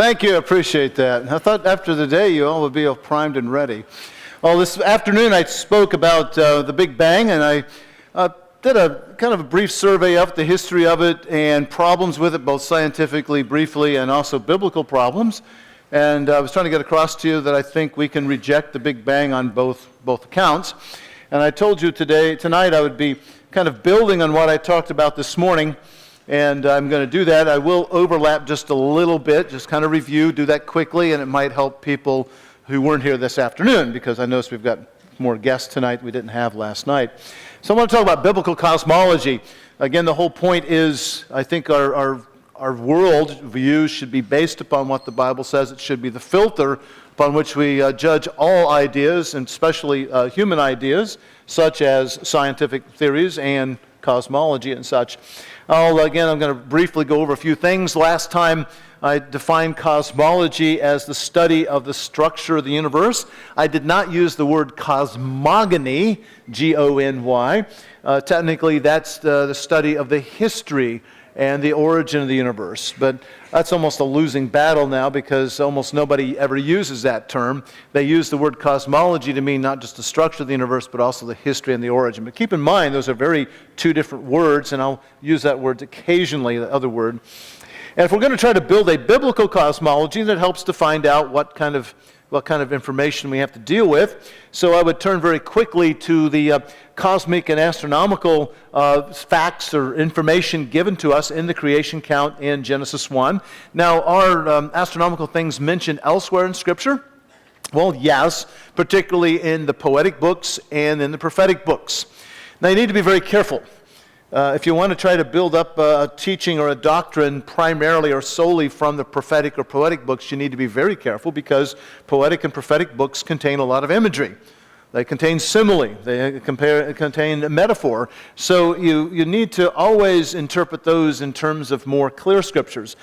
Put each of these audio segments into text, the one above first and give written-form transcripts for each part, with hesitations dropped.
Thank you. I appreciate that. I thought after the day you all would be all primed and ready. Well, this afternoon I spoke about the Big Bang, and I did a kind of a brief survey of the history of it and problems with it, both scientifically, briefly, and also biblical problems. And I was trying to get across to you that I think we can reject the Big Bang on both accounts. And I told you tonight I would be kind of building on what I talked about this morning, and I'm going to do that. I will overlap just a little bit, just kind of review, do that quickly, and it might help people who weren't here this afternoon, because I noticed we've got more guests tonight we didn't have last night. So I want to talk about biblical cosmology. Again, the whole point is, I think our world views should be based upon what the Bible says. It should be the filter upon which we judge all ideas, and especially human ideas, such as scientific theories and cosmology and such. Again, I'm going to briefly go over a few things. Last time I defined cosmology as the study of the structure of the universe. I did not use the word cosmogony, G-O-N-Y. Technically, that's the study of the history and the origin of the universe. But that's almost a losing battle now, because almost nobody ever uses that term. They use the word cosmology to mean not just the structure of the universe, but also the history and the origin. But keep in mind, those are two different words, and I'll use that word occasionally, the other word. And if we're going to try to build a biblical cosmology, that helps to find out what kind of information we have to deal with. So I would turn very quickly to the cosmic and astronomical facts or information given to us in the creation account in Genesis 1. Now, are astronomical things mentioned elsewhere in Scripture? Well, yes, particularly in the poetic books and in the prophetic books. Now, you need to be very careful. If you want to try to build up a teaching or a doctrine primarily or solely from the prophetic or poetic books, you need to be very careful, because poetic and prophetic books contain a lot of imagery. They contain simile. They contain metaphor. So you need to always interpret those in terms of more clear scriptures.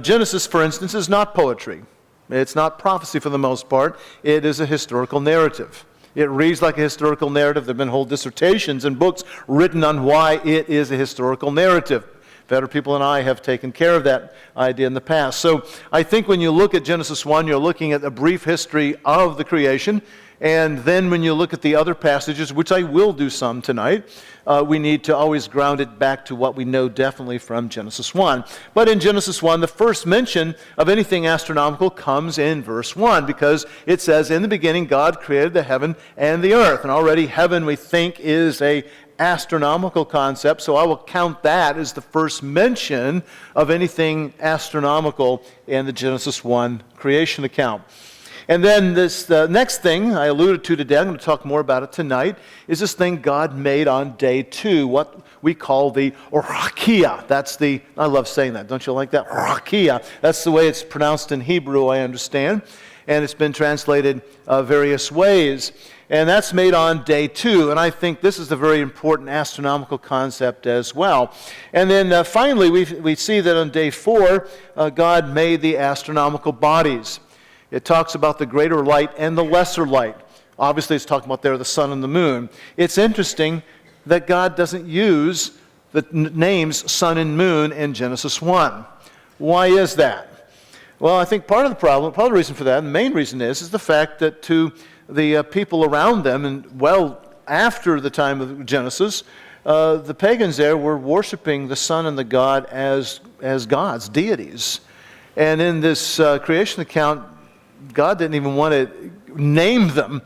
Genesis, for instance, is not poetry. It's not prophecy for the most part. It is a historical narrative. It reads like a historical narrative. There have been whole dissertations and books written on why it is a historical narrative. Better people than I have taken care of that idea in the past. So I think when you look at Genesis 1, you're looking at a brief history of the creation. And then when you look at the other passages, which I will do some tonight, we need to always ground it back to what we know definitely from Genesis 1. But in Genesis 1, the first mention of anything astronomical comes in verse 1, because it says, "In the beginning God created the heaven and the earth." And already heaven, we think, is a astronomical concept, so I will count that as the first mention of anything astronomical in the Genesis 1 creation account. And then this next thing I alluded to today, I'm going to talk more about it tonight, is this thing God made on day 2, what we call the Rakia. I love saying that, don't you like that? Rakia. That's the way it's pronounced in Hebrew, I understand. And it's been translated various ways. And that's made on day 2. And I think this is a very important astronomical concept as well. And then finally, we see that on day 4, God made the astronomical bodies. It talks about the greater light and the lesser light. Obviously, it's talking about there the sun and the moon. It's interesting that God doesn't use the names sun and moon in Genesis 1. Why is that? Well, I think part of the reason for that, and the main reason is the fact that to the people around them, and well after the time of Genesis, the pagans there were worshiping the sun and the god as gods, deities. And in this creation account, God didn't even want to name them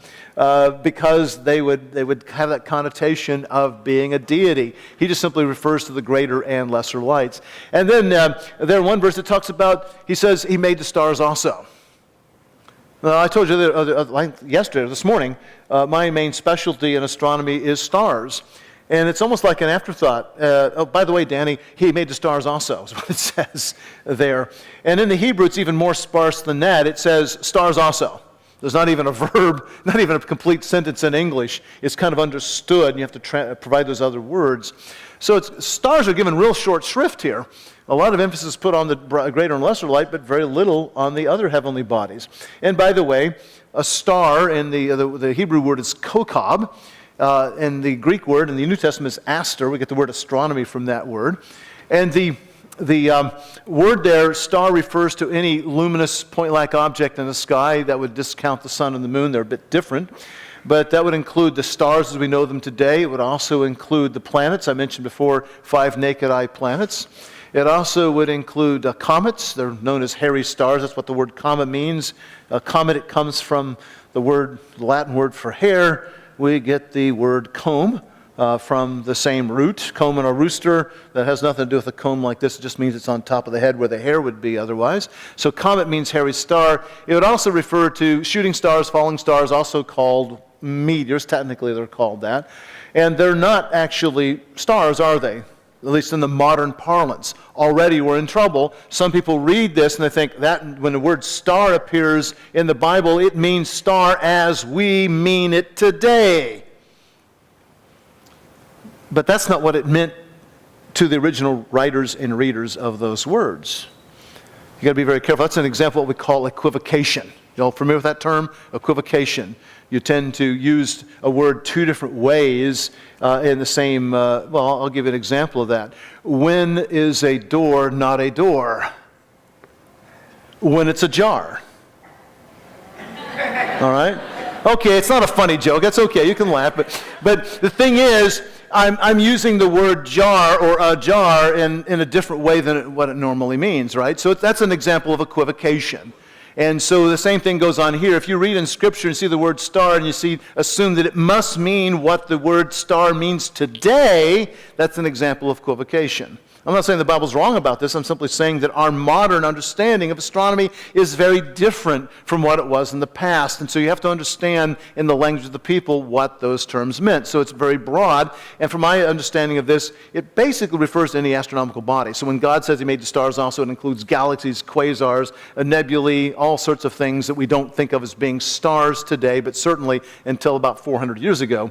because they would have that connotation of being a deity. He just simply refers to the greater and lesser lights. And then there one verse that talks about, he says, he made the stars also. Now, I told you yesterday, this morning, my main specialty in astronomy is stars. And it's almost like an afterthought. Oh, by the way, Danny, he made the stars also, is what it says there. And in the Hebrew, it's even more sparse than that. It says stars also. There's not even a verb, not even a complete sentence in English. It's kind of understood, and you have to provide those other words. So stars are given real short shrift here. A lot of emphasis put on the greater and lesser light, but very little on the other heavenly bodies. And by the way, a star in the Hebrew word is kokab. And the Greek word in the New Testament is aster. We get the word astronomy from that word. And the The word there, star, refers to any luminous point-like object in the sky. That would discount the sun and the moon. They're a bit different. But that would include the stars as we know them today. It would also include the planets. I mentioned before 5 naked-eye planets. It also would include comets. They're known as hairy stars. That's what the word comet means. A comet, it comes from the Latin word for hair. We get the word comb. From the same root, comb and a rooster. That has nothing to do with a comb like this. It just means it's on top of the head where the hair would be otherwise. So comet means hairy star. It would also refer to shooting stars, falling stars, also called meteors. Technically, they're called that. And they're not actually stars, are they? At least in the modern parlance. Already we're in trouble. Some people read this and they think that when the word star appears in the Bible, it means star as we mean it today. But that's not what it meant to the original writers and readers of those words. You've got to be very careful. That's an example of what we call equivocation. You all familiar with that term? Equivocation. You tend to use a word 2 different ways in the same, well, I'll give you an example of that. When is a door not a door? When it's a jar. All right? Okay, it's not a funny joke. That's okay. You can laugh. But the thing is, I'm using the word jar or a jar in a different way than what it normally means, right? So that's an example of equivocation. And so the same thing goes on here. If you read in Scripture and see the word star and you assume that it must mean what the word star means today, that's an example of equivocation. I'm not saying the Bible's wrong about this. I'm simply saying that our modern understanding of astronomy is very different from what it was in the past. And so you have to understand in the language of the people what those terms meant. So it's very broad. And from my understanding of this, it basically refers to any astronomical body. So when God says He made the stars also, it includes galaxies, quasars, nebulae, all sorts of things that we don't think of as being stars today, but certainly until about 400 years ago,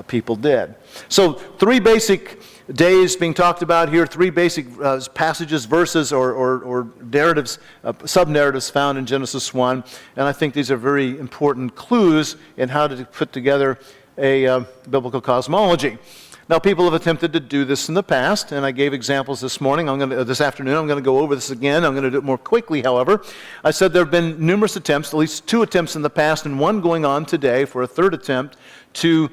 people did. So 3 basic days being talked about here, 3 basic passages, verses, or narratives, sub-narratives found in Genesis 1. And I think these are very important clues in how to put together a biblical cosmology. Now, people have attempted to do this in the past, and I gave examples this afternoon. I'm going to go over this again. I'm going to do it more quickly, however. I said there have been numerous attempts, at least 2 attempts in the past, and one going on today for a 3rd attempt to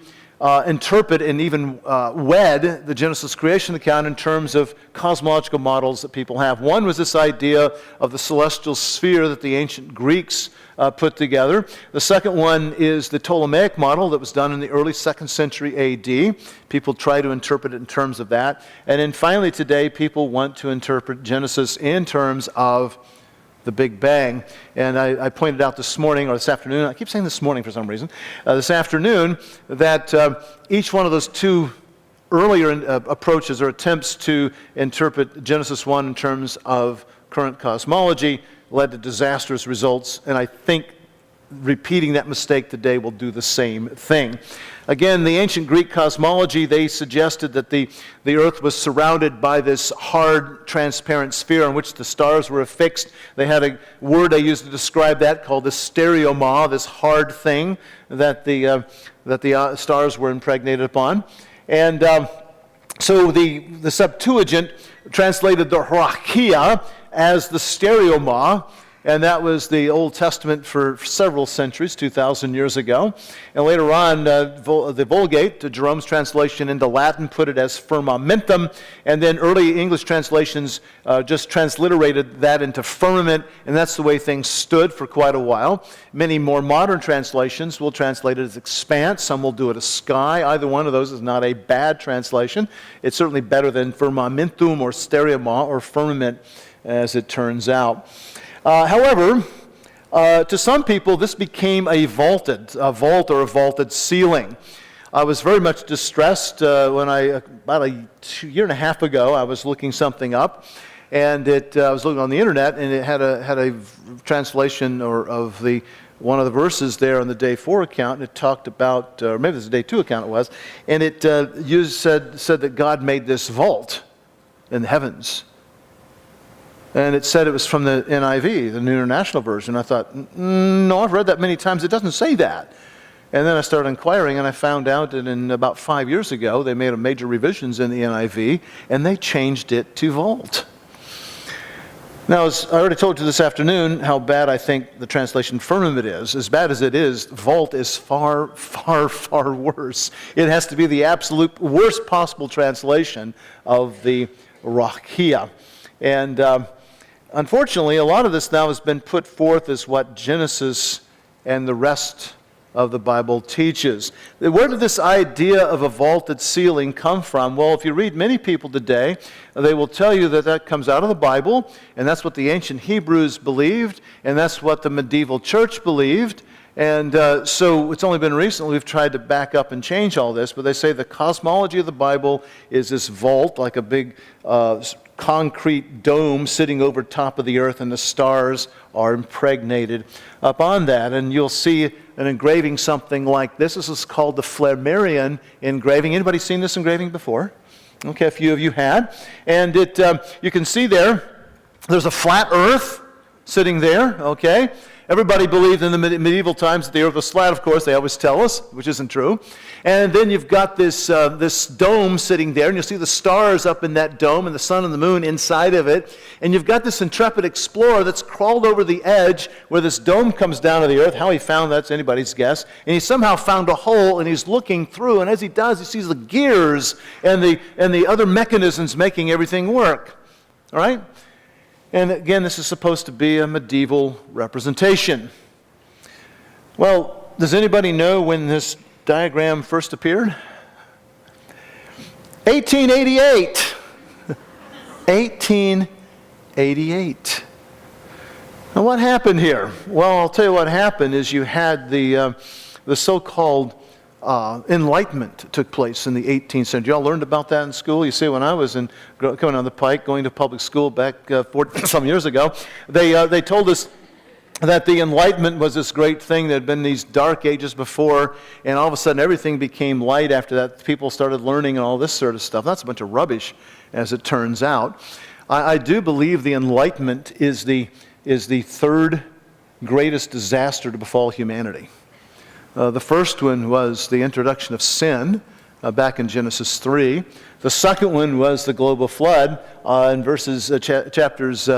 interpret and even wed the Genesis creation account in terms of cosmological models that people have. One was this idea of the celestial sphere that the ancient Greeks put together. The second one is the Ptolemaic model that was done in the early 2nd century AD. People try to interpret it in terms of that. And then finally today, people want to interpret Genesis in terms of the Big Bang. And I pointed out this morning, or this afternoon, I keep saying this morning for some reason, this afternoon, that each one of those 2 earlier approaches or attempts to interpret Genesis 1 in terms of current cosmology led to disastrous results, and I think repeating that mistake today will do the same thing. Again, the ancient Greek cosmology, they suggested that the earth was surrounded by this hard, transparent sphere on which the stars were affixed. They had a word they used to describe that called the stereoma, this hard thing that the stars were impregnated upon. And so the Septuagint translated the Rakia as the stereoma, and that was the Old Testament for several centuries, 2,000 years ago. And later on, the Vulgate, Jerome's translation into Latin, put it as firmamentum. And then early English translations just transliterated that into firmament, and that's the way things stood for quite a while. Many more modern translations will translate it as expanse. Some will do it as sky. Either one of those is not a bad translation. It's certainly better than firmamentum or stereoma or firmament, as it turns out. However, to some people, this became a vault or a vaulted ceiling. I was very much distressed when about a year and a half ago, I was looking something up, and I was looking on the internet, and it had a translation of one of the verses there on the day 4 account, and it talked about, or maybe it was the day 2 account it was, and it said that God made this vault in the heavens. And it said it was from the NIV, the New International Version. I thought, no, I've read that many times. It doesn't say that. And then I started inquiring, and I found out that about 5 years ago, they made major revisions in the NIV, and they changed it to vault. Now, as I already told you this afternoon, how bad I think the translation firmament is. As bad as it is, vault is far, far, far worse. It has to be the absolute worst possible translation of the Rakia. And unfortunately, a lot of this now has been put forth as what Genesis and the rest of the Bible teaches. Where did this idea of a vaulted ceiling come from? Well, if you read many people today, they will tell you that that comes out of the Bible, and that's what the ancient Hebrews believed, and that's what the medieval church believed. And so it's only been recently we've tried to back up and change all this, but they say the cosmology of the Bible is this vault, like a big concrete dome sitting over top of the earth, and the stars are impregnated upon that. And you'll see an engraving something like this. This is called the Flammarion engraving. Anybody seen this engraving before? Okay, a few of you had. And it you can see there's a flat earth sitting there, okay? Everybody believed in the medieval times that the earth was flat, of course, they always tell us, which isn't true. And then you've got this dome sitting there, and you'll see the stars up in that dome and the sun and the moon inside of it. And you've got this intrepid explorer that's crawled over the edge where this dome comes down to the earth. How he found that's anybody's guess. And he somehow found a hole, and he's looking through, and as he does, he sees the gears and the other mechanisms making everything work. All right? And again, this is supposed to be a medieval representation. Well, does anybody know when this diagram first appeared? 1888. 1888. Now, what happened here? Well, I'll tell you what happened is you had the so-called Enlightenment took place in the 18th century. Y'all learned about that in school. You see, when I was coming on the pike, going to public school back 40-some years ago, they told us that the Enlightenment was this great thing. There had been these dark ages before, and all of a sudden everything became light after that. People started learning and all this sort of stuff. That's a bunch of rubbish, as it turns out. I do believe the Enlightenment is the third greatest disaster to befall humanity. The first one was the introduction of sin back in Genesis 3. The second one was the global flood in chapters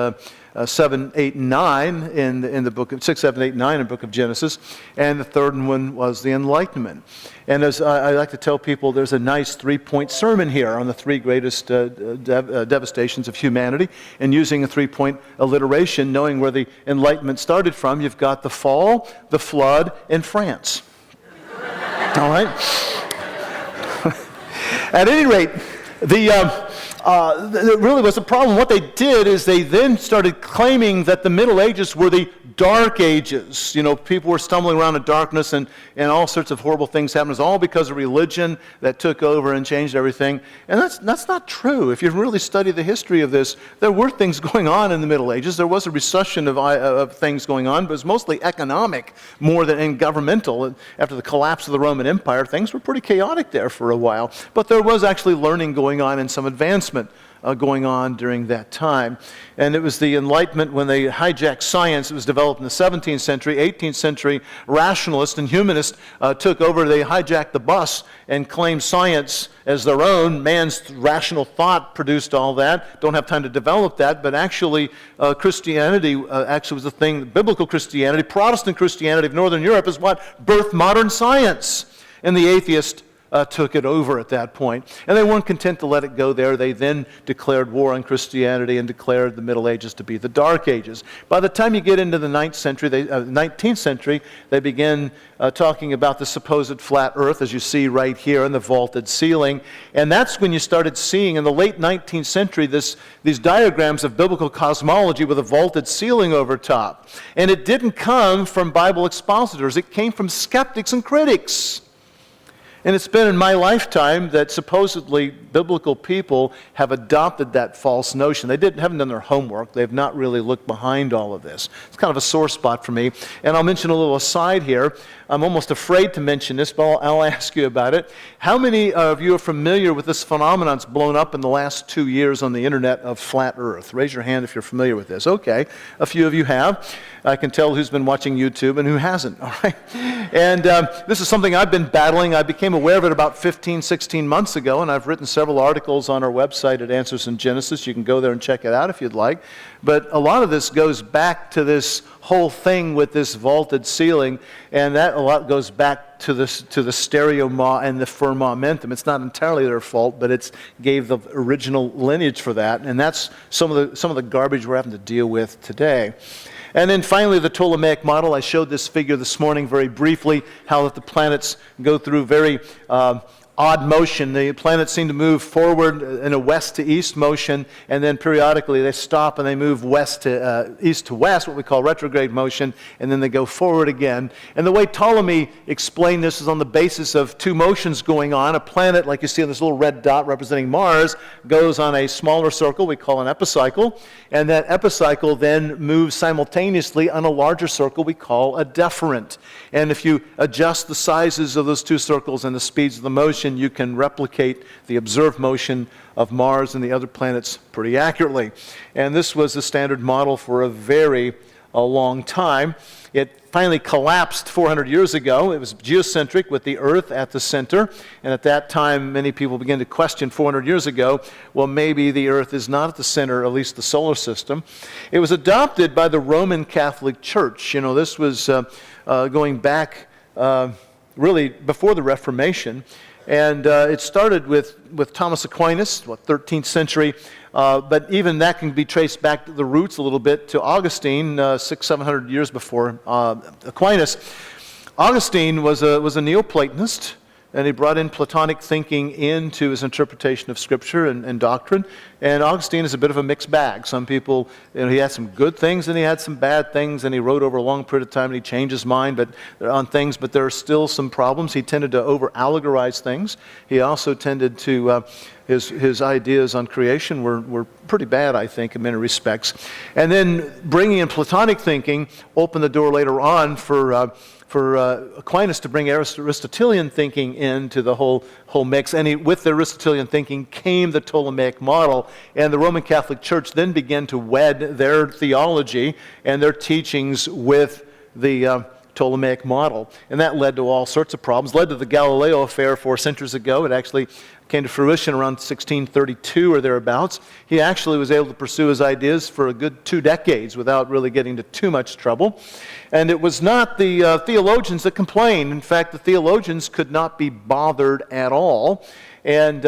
7, 8, and 9 in the book of 6, 7, 8, and 9 in the book of Genesis. And the third one was the Enlightenment. And as I like to tell people, there's a nice 3-point sermon here on the three greatest devastations of humanity. And using a 3-point alliteration, knowing where the Enlightenment started from, you've got the fall, the flood, and France. All right? At any rate, there really was a problem. What they did is they then started claiming that the Middle Ages were the Dark Ages. You know, people were stumbling around in darkness and all sorts of horrible things happened. It was all because of religion that took over and changed everything. And that's not true. If you really study the history of this, there were things going on in the Middle Ages. There was a recession of things going on, but it was mostly economic more than governmental. After the collapse of the Roman Empire, things were pretty chaotic there for a while. But there was actually learning going on and some advancement going on during that time. And it was the Enlightenment when they hijacked science. It was developed in the 17th century. 18th century rationalists and humanists took over. They hijacked the bus and claimed science as their own. Man's rational thought produced all that. Don't have time to develop that, but actually Christianity actually was the thing. Biblical Christianity, Protestant Christianity of Northern Europe is what birthed modern science. And the atheist took it over at that point. And they weren't content to let it go there. They then declared war on Christianity and declared the Middle Ages to be the Dark Ages. By the time you get into the 19th century, they begin talking about the supposed flat earth, as you see right here, and the vaulted ceiling. And that's when you started seeing, in the late 19th century, these diagrams of biblical cosmology with a vaulted ceiling over top. And it didn't come from Bible expositors. It came from skeptics and critics. And it's been in my lifetime that supposedly biblical people have adopted that false notion. They haven't done their homework. They've not really looked behind all of this. It's kind of a sore spot for me. And I'll mention a little aside here. I'm almost afraid to mention this, but I'll ask you about it. How many of you are familiar with this phenomenon that's blown up in the last 2 years on the internet of flat earth? Raise your hand if you're familiar with this. Okay, a few of you have. I can tell who's been watching YouTube and who hasn't, all right? And this is something I've been battling. I became aware of it about 15, 16 months ago, and I've written several articles on our website at Answers in Genesis. You can go there and check it out if you'd like. But a lot of this goes back to this whole thing with this vaulted ceiling, and that a lot goes back to the stereoma and the firmamentum. It's not entirely their fault, but it gave the original lineage for that, and that's some of the garbage we're having to deal with today. And then finally, the Ptolemaic model. I showed this figure this morning very briefly, how that the planets go through very odd motion. The planets seem to move forward in a west to east motion, and then periodically they stop and they move west to east to west, what we call retrograde motion, and then they go forward again. And the way Ptolemy explained this is on the basis of two motions going on. A planet, like you see on this little red dot representing Mars, goes on a smaller circle we call an epicycle, and that epicycle then moves simultaneously on a larger circle we call a deferent. And if you adjust the sizes of those two circles and the speeds of the motion, you can replicate the observed motion of Mars and the other planets pretty accurately. And this was the standard model for a long time. It finally collapsed 400 years ago. It was geocentric with the Earth at the center. And at that time, many people began to question 400 years ago, well, maybe the Earth is not at the center, at least the solar system. It was adopted by the Roman Catholic Church. You know, this was going back really before the Reformation. And it started with Thomas Aquinas, 13th century, but even that can be traced back to the roots a little bit to Augustine, 600-700 years before Aquinas. Augustine was a Neoplatonist, and he brought in Platonic thinking into his interpretation of Scripture and doctrine. And Augustine is a bit of a mixed bag. Some people, he had some good things and he had some bad things, and he wrote over a long period of time and he changed his mind on things, but there are still some problems. He tended to over-allegorize things. He also tended to, his ideas on creation were pretty bad, I think, in many respects. And then bringing in Platonic thinking opened the door later on for Aquinas to bring Aristotelian thinking into the whole mix. And with the Aristotelian thinking came the Ptolemaic model. And the Roman Catholic Church then began to wed their theology and their teachings with the Ptolemaic model. And that led to all sorts of problems. Led to the Galileo affair 4 centuries ago. It actually came to fruition around 1632 or thereabouts. He actually was able to pursue his ideas for a good 2 decades without really getting into too much trouble. And it was not the theologians that complained. In fact, the theologians could not be bothered at all. And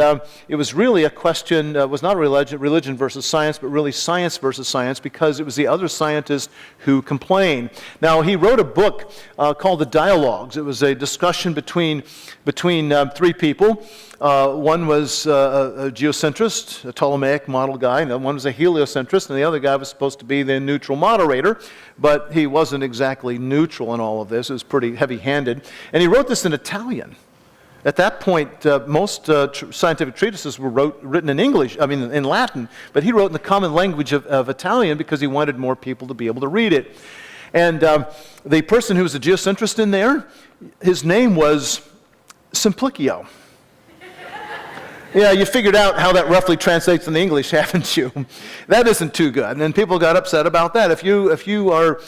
it was really a question, it was not religion versus science, but really science versus science, because it was the other scientists who complained. Now, he wrote a book called The Dialogues. It was a discussion between 3 people. One was a geocentrist, a Ptolemaic model guy, and one was a heliocentrist, and the other guy was supposed to be the neutral moderator, but he wasn't exactly neutral in all of this. It was pretty heavy-handed. And he wrote this in Italian. At that point, most scientific treatises were written in English, in Latin, but he wrote in the common language of Italian because he wanted more people to be able to read it. And the person who was a geocentrist in there, his name was Simplicio. Yeah, you figured out how that roughly translates in the English, haven't you? That isn't too good, and people got upset about that. If you are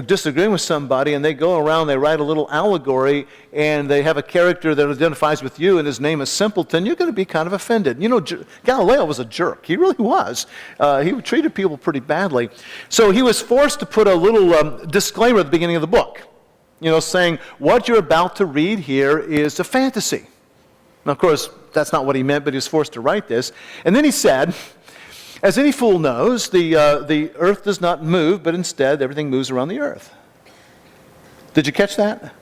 disagreeing with somebody and they go around, they write a little allegory, and they have a character that identifies with you, and his name is Simpleton, you're going to be kind of offended. You know, Galileo was a jerk. He really was. He treated people pretty badly. So he was forced to put a little disclaimer at the beginning of the book, saying, what you're about to read here is a fantasy. Now, of course, that's not what he meant, but he was forced to write this. And then he said, as any fool knows, the earth does not move, but instead everything moves around the earth. Did you catch that?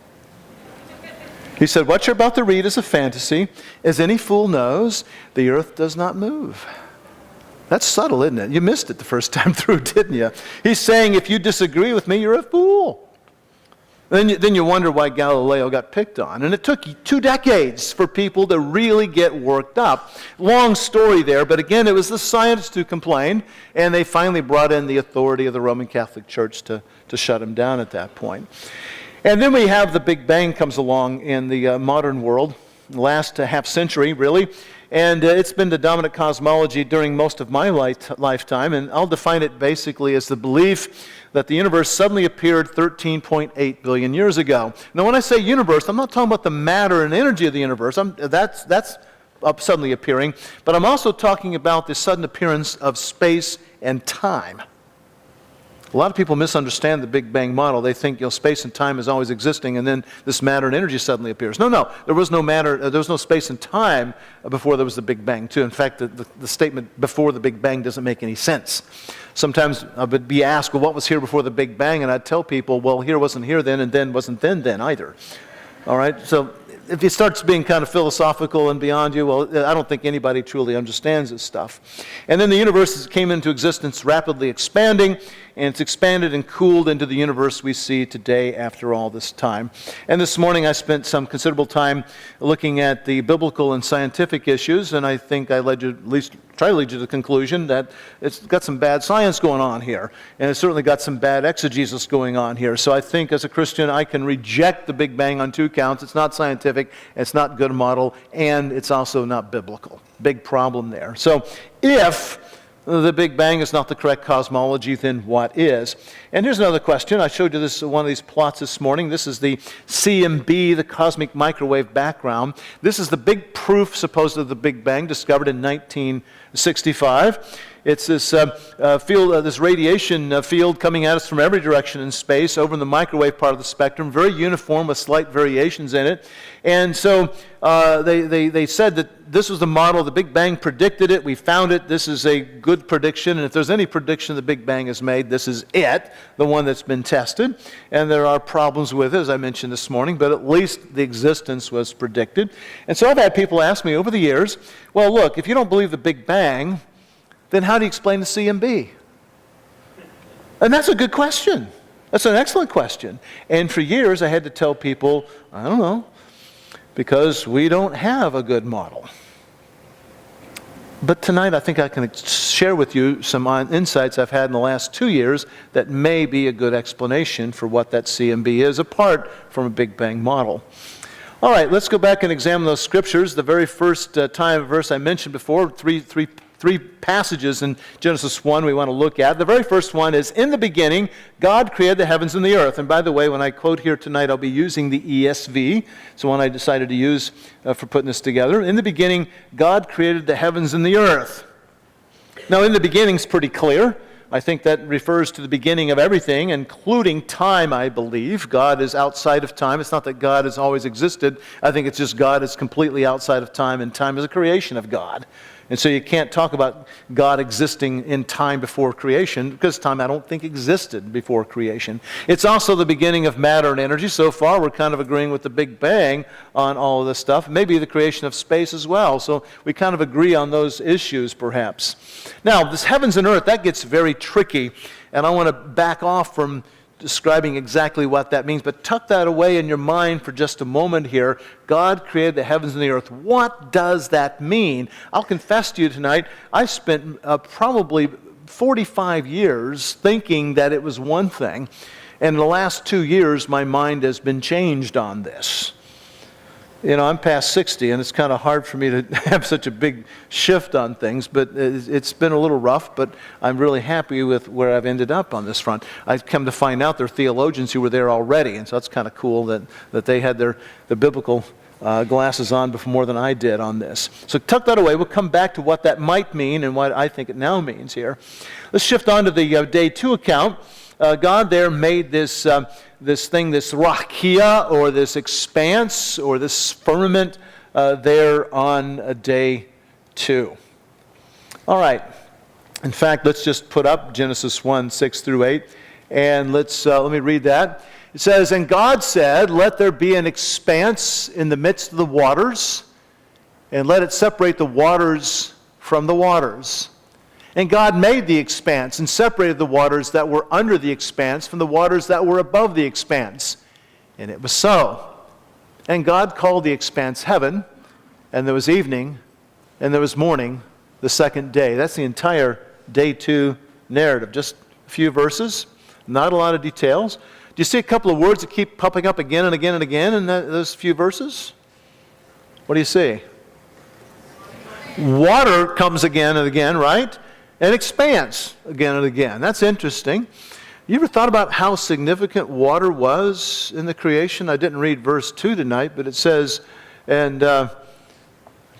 He said, what you're about to read is a fantasy. As any fool knows, the earth does not move. That's subtle, isn't it? You missed it the first time through, didn't you? He's saying, if you disagree with me, you're a fool. Then you wonder why Galileo got picked on. And it took 2 decades for people to really get worked up. Long story there, but again, it was the scientists who complained, and they finally brought in the authority of the Roman Catholic Church to shut him down at that point. And then we have the Big Bang comes along in the modern world, the last half century, really. And it's been the dominant cosmology during most of my lifetime, and I'll define it basically as the belief that the universe suddenly appeared 13.8 billion years ago. Now, when I say universe, I'm not talking about the matter and energy of the universe. That's suddenly appearing, but I'm also talking about the sudden appearance of space and time. A lot of people misunderstand the Big Bang model. They think space and time is always existing, and then this matter and energy suddenly appears. No, there was no matter, there was no space and time before there was the Big Bang, too. In fact, the statement before the Big Bang doesn't make any sense. Sometimes I would be asked, well, what was here before the Big Bang? And I'd tell people, well, here wasn't here then, and then wasn't then either. All right, so if it starts being kind of philosophical and beyond you, well, I don't think anybody truly understands this stuff. And then the universe came into existence rapidly expanding, and it's expanded and cooled into the universe we see today after all this time. And this morning I spent some considerable time looking at the biblical and scientific issues, and I think I try to lead you to the conclusion that it's got some bad science going on here, and it's certainly got some bad exegesis going on here. So I think as a Christian I can reject the Big Bang on two counts. It's not scientific, it's not good model, and it's also not biblical. Big problem there. So if the Big Bang is not the correct cosmology, then what is? And here's another question. I showed you one of these plots this morning. This is the CMB, the cosmic microwave background. This is the big proof, supposedly, of the Big Bang, discovered in 1965. It's this field, this radiation field coming at us from every direction in space, over in the microwave part of the spectrum, very uniform with slight variations in it. And so they said that this was the model. The Big Bang predicted it. We found it. This is a good prediction. And if there's any prediction the Big Bang has made, this is it, the one that's been tested. And there are problems with it, as I mentioned this morning, but at least the existence was predicted. And so I've had people ask me over the years, well, look, if you don't believe the Big Bang, then how do you explain the CMB? And that's a good question. That's an excellent question. And for years I had to tell people, I don't know, because we don't have a good model. But tonight I think I can share with you some insights I've had in the last 2 years that may be a good explanation for what that CMB is, apart from a Big Bang model. All right, let's go back and examine those scriptures. The very first verse I mentioned before, three passages in Genesis 1 we want to look at. The very first one is, in the beginning, God created the heavens and the earth. And by the way, when I quote here tonight, I'll be using the ESV. It's the one I decided to use for putting this together. In the beginning, God created the heavens and the earth. Now, in the beginning is pretty clear. I think that refers to the beginning of everything, including time, I believe. God is outside of time. It's not that God has always existed. I think it's just God is completely outside of time, and time is a creation of God. And so you can't talk about God existing in time before creation, because time, I don't think, existed before creation. It's also the beginning of matter and energy. So far, we're kind of agreeing with the Big Bang on all of this stuff. Maybe the creation of space as well. So we kind of agree on those issues, perhaps. Now, this heavens and earth, that gets very tricky. And I want to back off from describing exactly what that means, but tuck that away in your mind for just a moment here. God created the heavens and the earth. What does that mean? I'll confess to you tonight, I spent probably 45 years thinking that it was one thing, and in the last 2 years my mind has been changed on this. You know, I'm past 60, and it's kind of hard for me to have such a big shift on things, but it's been a little rough, but I'm really happy with where I've ended up on this front. I've come to find out there are theologians who were there already, and so that's kind of cool that they had the biblical glasses on before more than I did on this. So tuck that away. We'll come back to what that might mean and what I think it now means here. Let's shift on to the day 2 account. God there made this thing, this rakia, or this expanse, or this firmament there on day 2. All right. In fact, let's just put up Genesis 1, 6 through 8, and let me read that. It says, "And God said, let there be an expanse in the midst of the waters, and let it separate the waters from the waters. And God made the expanse and separated the waters that were under the expanse from the waters that were above the expanse. And it was so. And God called the expanse heaven, and there was evening, and there was morning, the second day." That's the entire day 2 narrative. Just a few verses, not a lot of details. Do you see a couple of words that keep popping up again and again and again in those few verses? What do you see? Water comes again and again, right? And expands again and again. That's interesting. You ever thought about how significant water was in the creation? I didn't read verse 2 tonight, but it says, and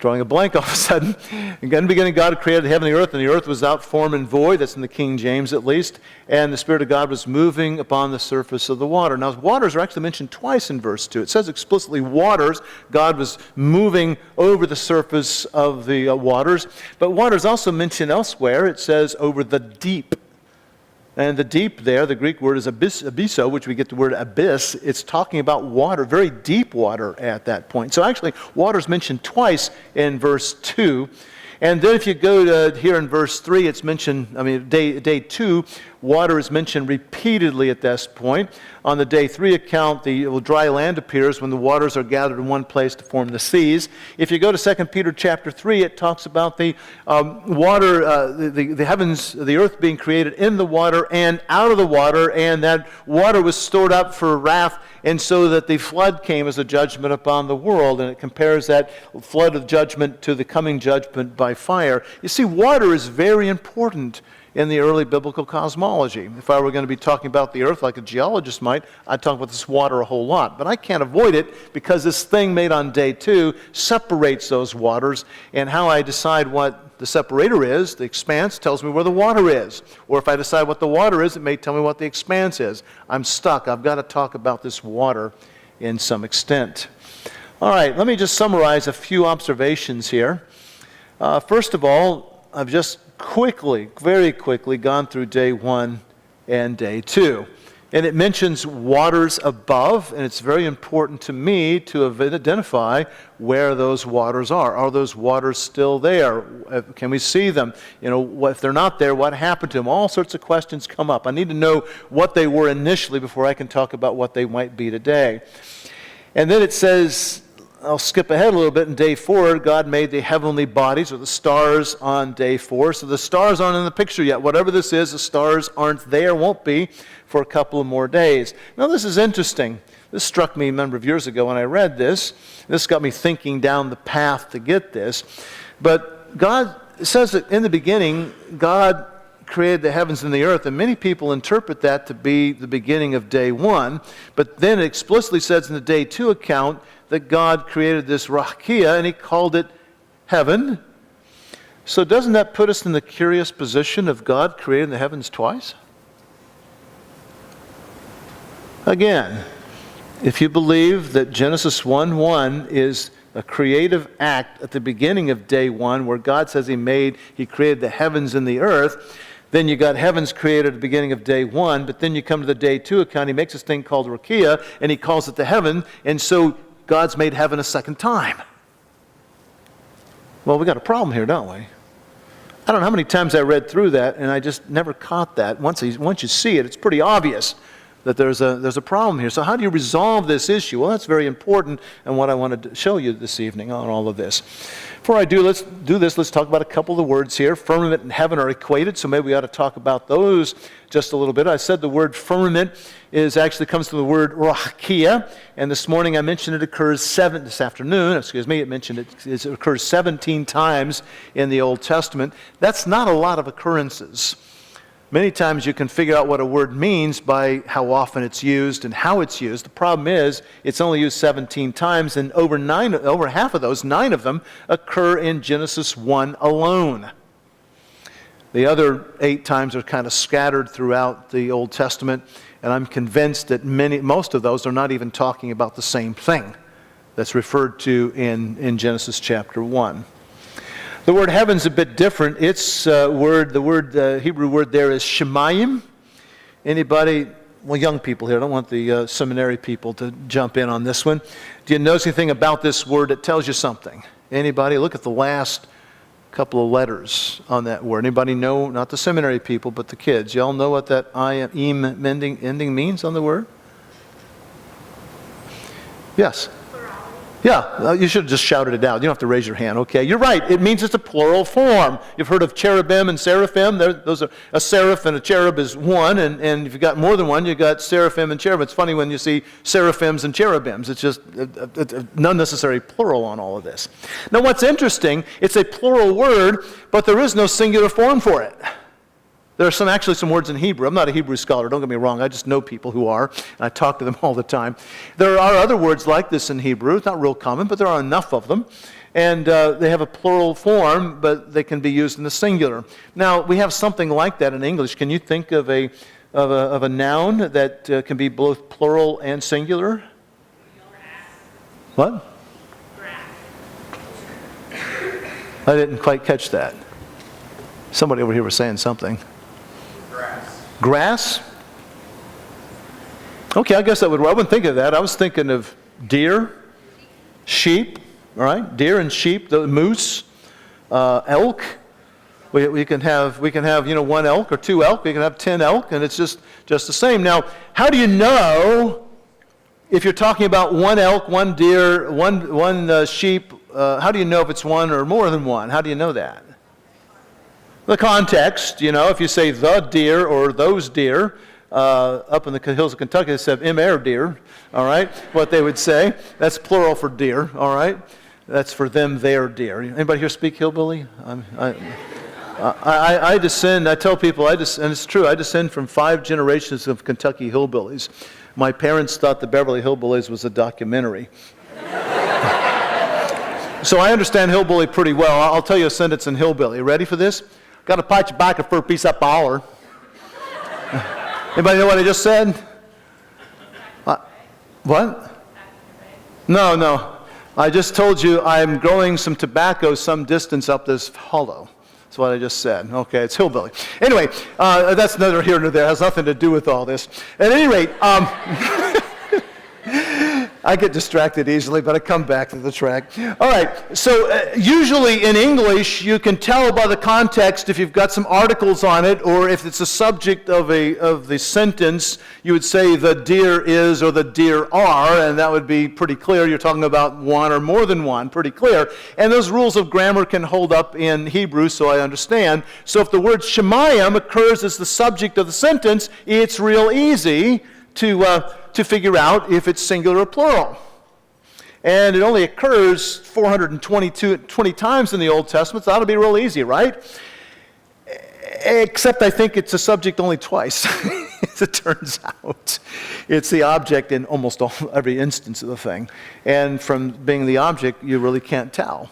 drawing a blank all of a sudden, in the beginning God created heaven and the earth was without form and void. That's in the King James at least. And the Spirit of God was moving upon the surface of the water. Now, waters are actually mentioned twice in verse 2. It says explicitly waters. God was moving over the surface of the waters. But water is also mentioned elsewhere. It says over the deep. And the deep there, the Greek word is abysso, which we get the word abyss. It's talking about water, very deep water at that point. So actually, water is mentioned twice in verse 2. And then if you go to here in verse 3, it's mentioned, day 2, water is mentioned repeatedly at this point. On the day 3 account, the dry land appears when the waters are gathered in one place to form the seas. If you go to 2 Peter chapter 3, it talks about the water, the heavens, the earth being created in the water and out of the water, and that water was stored up for wrath, and so that the flood came as a judgment upon the world, and it compares that flood of judgment to the coming judgment by fire. You see, water is very important in the early biblical cosmology. If I were going to be talking about the earth like a geologist might, I'd talk about this water a whole lot. But I can't avoid it because this thing made on day 2 separates those waters, and how I decide what the separator is, the expanse, tells me where the water is. Or if I decide what the water is, it may tell me what the expanse is. I'm stuck. I've got to talk about this water in some extent. All right, let me just summarize a few observations here. First of all, I've just very quickly gone through day 1 and day 2. And it mentions waters above, and it's very important to me to identify where those waters are. Are those waters still there? Can we see them? If they're not there, what happened to them? All sorts of questions come up. I need to know what they were initially before I can talk about what they might be today. And then it says, I'll skip ahead a little bit. In day 4, God made the heavenly bodies, or the stars, on day 4. So the stars aren't in the picture yet. Whatever this is, the stars aren't there, won't be for a couple of more days. Now, this is interesting. This struck me a number of years ago when I read this. This got me thinking down the path to get this. But God says that in the beginning, God created the heavens and the earth, and many people interpret that to be the beginning of day 1. But then it explicitly says in the day 2 account that God created this rakia, and he called it heaven. So doesn't that put us in the curious position of God creating the heavens twice? Again, if you believe that Genesis 1:1 is a creative act at the beginning of day 1, where God says he created the heavens and the earth, then you got heavens created at the beginning of day 1, but then you come to the day 2 account, he makes this thing called rakia, and he calls it the heaven, and so God's made heaven a second time. Well, we got a problem here, don't we? I don't know how many times I read through that, and I just never caught that. Once you see it, it's pretty obvious that there's a problem here. So how do you resolve this issue? Well, that's very important, and what I wanted to show you this evening on all of this. Before I do, let's talk about a couple of the words here. Firmament and heaven are equated, so maybe we ought to talk about those just a little bit. I said the word firmament actually comes from the word rakia, and this morning I mentioned it occurs this afternoon, it occurs 17 times in the Old Testament. That's not a lot of occurrences. Many times you can figure out what a word means by how often it's used and how it's used. The problem is it's only used 17 times, and over half of those, 9 of them, occur in Genesis 1 alone. The other 8 times are kind of scattered throughout the Old Testament, and I'm convinced that most of those are not even talking about the same thing that's referred to in Genesis chapter 1. The word heaven's a bit different. It's the Hebrew word there is shemayim. Anybody, young people here, I don't want the seminary people to jump in on this one. Do you notice anything about this word that tells you something? Anybody? Look at the last couple of letters on that word. Anybody know, not the seminary people, but the kids? Y'all know what that im ending means on the word? Yes. Yeah, you should have just shouted it out. You don't have to raise your hand, okay? You're right. It means it's a plural form. You've heard of cherubim and seraphim. Those are a seraph and a cherub is one, and if you've got more than one, you've got seraphim and cherub. It's funny when you see seraphims and cherubims. It's just an unnecessary plural on all of this. Now, what's interesting, it's a plural word, but there is no singular form for it. There are actually some words in Hebrew. I'm not a Hebrew scholar, don't get me wrong. I just know people who are, and I talk to them all the time. There are other words like this in Hebrew. It's not real common, but there are enough of them. And they have a plural form, but they can be used in the singular. Now, we have something like that in English. Can you think of a noun that can be both plural and singular? What? I didn't quite catch that. Somebody over here was saying something. Grass? Okay, I guess I wouldn't think of that. I was thinking of deer, sheep, all right? Deer and sheep, the moose, elk. We can have one elk or two elk. We can have 10 elk, and it's just the same. Now, how do you know if you're talking about one elk, one deer, one sheep? How do you know if it's one or more than one? How do you know that? The context, if you say the deer or those deer, up in the hills of Kentucky, they said air deer, all right, what they would say. That's plural for deer, all right? That's for them, their deer. Anybody here speak hillbilly? I descend, I tell people, and it's true, I descend from 5 generations of Kentucky hillbillies. My parents thought the Beverly Hillbillies was a documentary. So I understand hillbilly pretty well. I'll tell you a sentence in hillbilly. Ready for this? Got to patch your back for a piece of baller. Anybody know what I just said? What? No. I just told you I'm growing some tobacco some distance up this hollow. That's what I just said. Okay, it's hillbilly. Anyway, that's neither here nor there. It has nothing to do with all this. At any rate, I get distracted easily, but I come back to the track. All right, so usually in English, you can tell by the context if you've got some articles on it, or if it's a subject of the sentence, you would say the deer is or the deer are, and that would be pretty clear. You're talking about one or more than one, pretty clear. And those rules of grammar can hold up in Hebrew, so I understand. So if the word shemayim occurs as the subject of the sentence, it's real easy to figure out if it's singular or plural. And it only occurs 420 times in the Old Testament, so that'll be real easy, right? Except I think it's a subject only twice, as it turns out. It's the object in almost every instance of the thing. And from being the object, you really can't tell.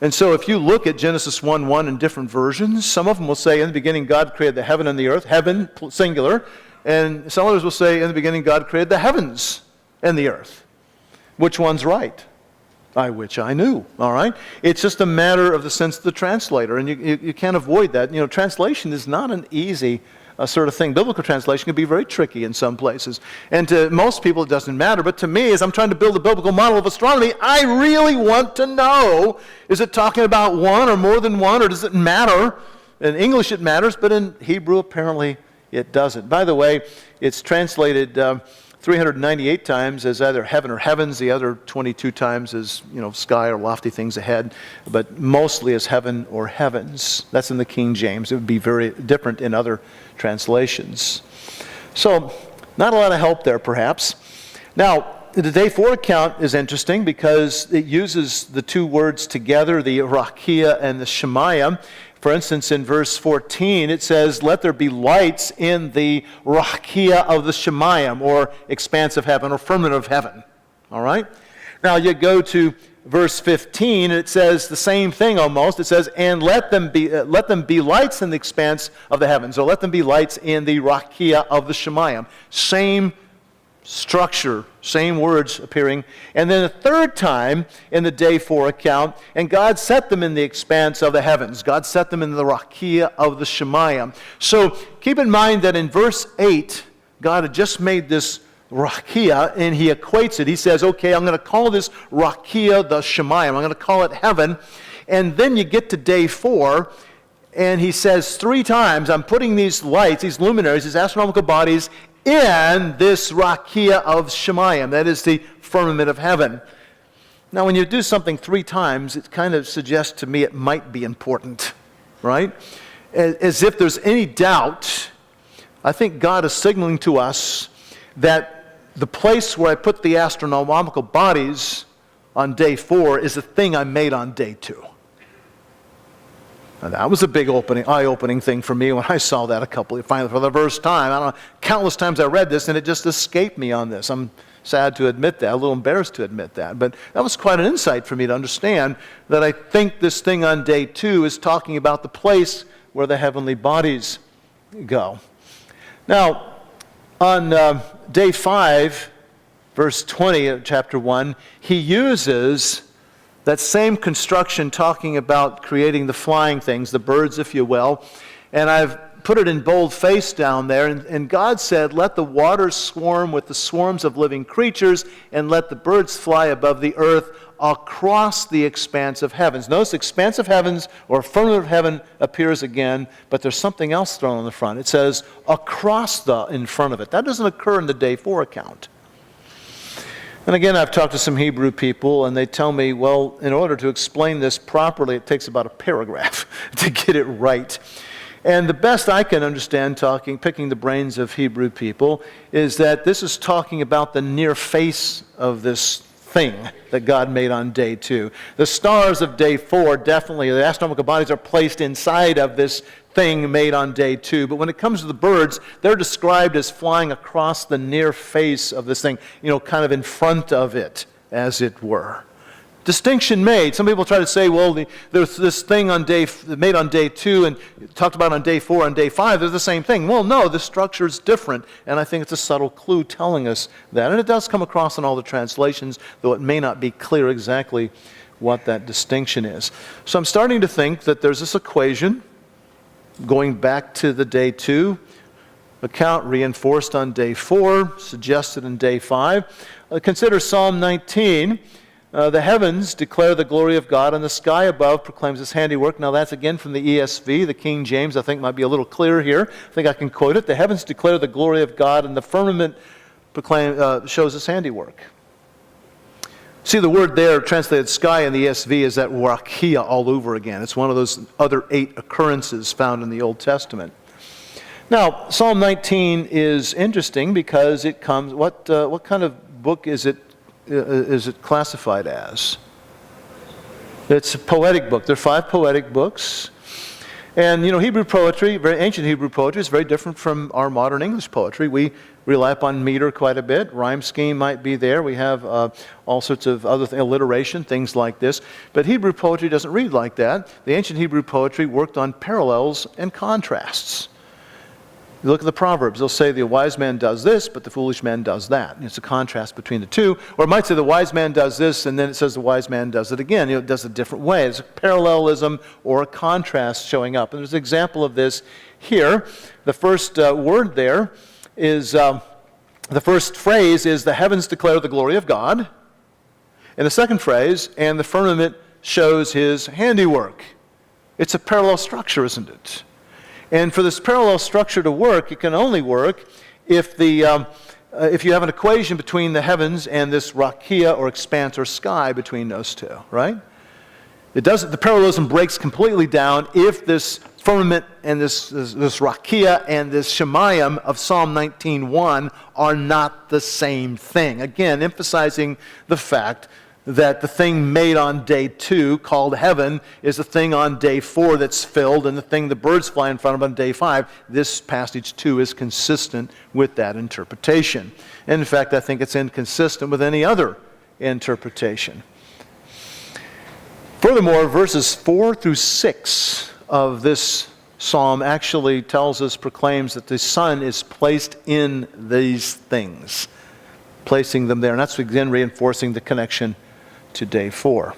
And so if you look at Genesis 1:1 in different versions, some of them will say, in the beginning God created the heaven and the earth, heaven, singular, and some others will say, in the beginning, God created the heavens and the earth. Which one's right? Which I knew, all right? It's just a matter of the sense of the translator, and you can't avoid that. Translation is not an easy sort of thing. Biblical translation can be very tricky in some places. And to most people, it doesn't matter. But to me, as I'm trying to build a biblical model of astronomy, I really want to know, is it talking about one or more than one, or does it matter? In English, it matters, but in Hebrew, apparently, it doesn't. By the way, it's translated 398 times as either heaven or heavens, the other 22 times as sky or lofty things ahead, but mostly as heaven or heavens. That's in the King James. It would be very different in other translations. So, not a lot of help there, perhaps. Now, the day 4 account is interesting because it uses the two words together, the rakia and the shemayim. For instance, in verse 14, it says, let there be lights in the rakia of the shemayim, or expanse of heaven, or firmament of heaven. All right? Now, you go to verse 15, and it says the same thing almost. It says, and let them be lights in the expanse of the heavens, or let them be lights in the rakia of the shemayim. Same structure, same words appearing. And then a third time in the day 4 account, and God set them in the expanse of the heavens. God set them in the rakia of the shemayim. So keep in mind that in verse 8, God had just made this rakia, and he equates it. He says, okay, I'm going to call this rakia the shemayim. I'm going to call it heaven. And then you get to day 4, and he says 3 times, I'm putting these lights, these luminaries, these astronomical bodies, in this rakia of shemayim, that is the firmament of heaven. Now, when you do something 3 times, it kind of suggests to me it might be important, right? As if there's any doubt, I think God is signaling to us that the place where I put the astronomical bodies on day 4 is the thing I made on day 2. Now, that was a big eye-opening thing for me when I saw that finally for the first time. I don't know, countless times I read this and it just escaped me on this. I'm sad to admit that, a little embarrassed to admit that. But that was quite an insight for me to understand that I think this thing on day 2 is talking about the place where the heavenly bodies go. Now, on day 5, verse 20 of chapter 1, he uses that same construction talking about creating the flying things, the birds, if you will. And I've put it in bold-face down there. And God said, let the waters swarm with the swarms of living creatures, and let the birds fly above the earth across the expanse of heavens. Notice expanse of heavens or firmament of heaven appears again, but there's something else thrown on the front. It says across in front of it. That doesn't occur in the day 4 account. And again, I've talked to some Hebrew people, and they tell me, well, in order to explain this properly, it takes about a paragraph to get it right. And the best I can understand picking the brains of Hebrew people, is that this is talking about the near face of this thing that God made on day 2. The stars of day 4, definitely, the astronomical bodies are placed inside of this thing made on day 2. But when it comes to the birds, they're described as flying across the near face of this thing, kind of in front of it, as it were. Distinction made. Some people try to say, well, there's this thing made on day 2 and talked about on day 4 and day 5. They're the same thing. Well, no, the structure is different, and I think it's a subtle clue telling us that. And it does come across in all the translations, though it may not be clear exactly what that distinction is. So I'm starting to think that there's this equation going back to the day 2 account, reinforced on day 4, suggested in day 5. Consider Psalm 19. The heavens declare the glory of God, and the sky above proclaims his handiwork. Now that's again from the ESV. The King James, I think, might be a little clearer here. I think I can quote it. The heavens declare the glory of God, and the firmament shows his handiwork. See, the word there, translated sky in the ESV, is that rakia all over again. It's one of those other 8 occurrences found in the Old Testament. Now, Psalm 19 is interesting because it comes, what kind of book is it classified as? It's a poetic book. There are 5 poetic books. And, Hebrew poetry, very ancient Hebrew poetry, is very different from our modern English poetry. We rely upon meter quite a bit. Rhyme scheme might be there. We have all sorts of other alliteration, things like this. But Hebrew poetry doesn't read like that. The ancient Hebrew poetry worked on parallels and contrasts. You look at the Proverbs, they'll say the wise man does this, but the foolish man does that. It's a contrast between the two. Or it might say the wise man does this, and then it says the wise man does it again. It does it a different way. It's a parallelism or a contrast showing up. And there's an example of this here. The first word there is, the first phrase is, the heavens declare the glory of God. And the second phrase, and the firmament shows his handiwork. It's a parallel structure, isn't it? And for this parallel structure to work, it can only work if you have an equation between the heavens and this rakia or expanse or sky between those two, right? The parallelism breaks completely down if this firmament and this rakia and this shemayim of Psalm 19:1 are not the same thing. Again, emphasizing the fact that the thing made on day 2, called heaven, is the thing on day 4 that's filled, and the thing the birds fly in front of on day 5. This passage, too, is consistent with that interpretation. And in fact, I think it's inconsistent with any other interpretation. Furthermore, verses 4 through 6 of this psalm actually proclaims that the sun is placed in these things, placing them there. And that's again reinforcing the connection to day 4.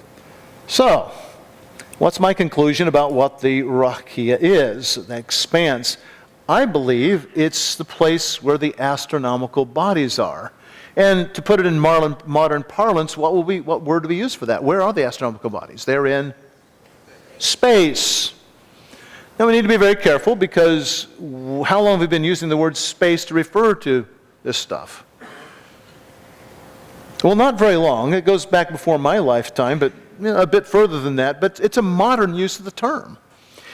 So, what's my conclusion about what the rakia is, the expanse? I believe it's the place where the astronomical bodies are. And to put it in modern parlance, what word do we use for that? Where are the astronomical bodies? They're in space. Now we need to be very careful, because how long have we been using the word space to refer to this stuff? Well, not very long. It goes back before my lifetime, but a bit further than that. But it's a modern use of the term.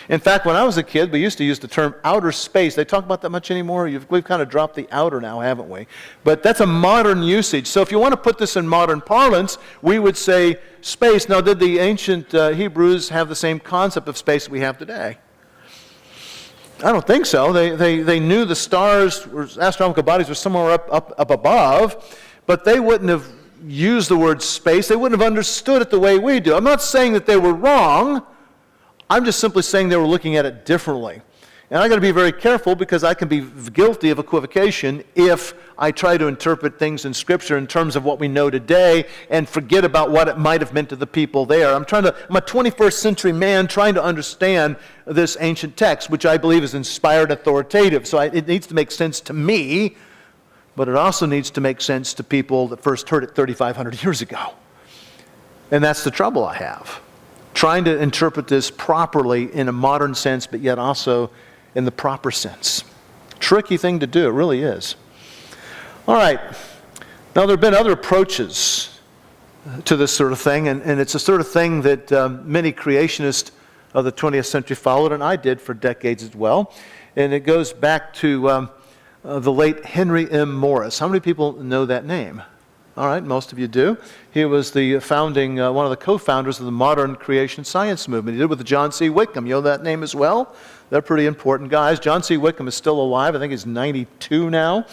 In fact, when I was a kid, we used to use the term outer space. They talk about that much anymore? We've kind of dropped the outer now, haven't we? But that's a modern usage. So if you want to put this in modern parlance, we would say space. Now, did the ancient Hebrews have the same concept of space that we have today? I don't think so. They knew the stars, or astronomical bodies, were somewhere up above, but they wouldn't have used the word space. They wouldn't have understood it the way we do. I'm not saying that they were wrong. I'm just simply saying they were looking at it differently. And I've got to be very careful because I can be guilty of equivocation if I try to interpret things in Scripture in terms of what we know today and forget about what it might have meant to the people there. I'm a 21st century man trying to understand this ancient text, which I believe is inspired, authoritative. So it needs to make sense to me, but it also needs to make sense to people that first heard it 3,500 years ago. And that's the trouble I have. Trying to interpret this properly in a modern sense, but yet also in the proper sense. Tricky thing to do, it really is. All right. Now, there have been other approaches to this sort of thing, and it's a sort of thing that many creationists of the 20th century followed, and I did for decades as well. And it goes back to the late Henry M. Morris. How many people know that name? All right, most of you do. He was the founding, one of the co-founders of the modern creation science movement. He did with John C. Wickham. You know that name as well? They're pretty important guys. John C. Wickham is still alive. I think he's 92 now.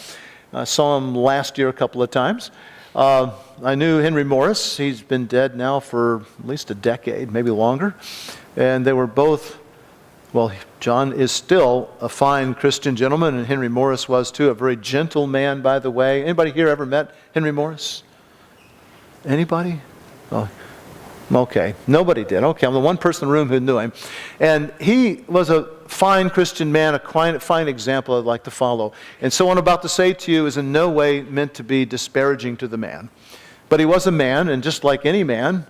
I saw him last year a couple of times. I knew Henry Morris. He's been dead now for at least a decade, maybe longer. And they were both, well, John is still a fine Christian gentleman, and Henry Morris was too, a very gentle man, by the way. Anybody here ever met Henry Morris? Anybody? Oh, okay. Nobody did. Okay, I'm the one person in the room who knew him. And he was a fine Christian man, a fine example I'd like to follow. And so what I'm about to say to you is in no way meant to be disparaging to the man. But he was a man, and just like any man,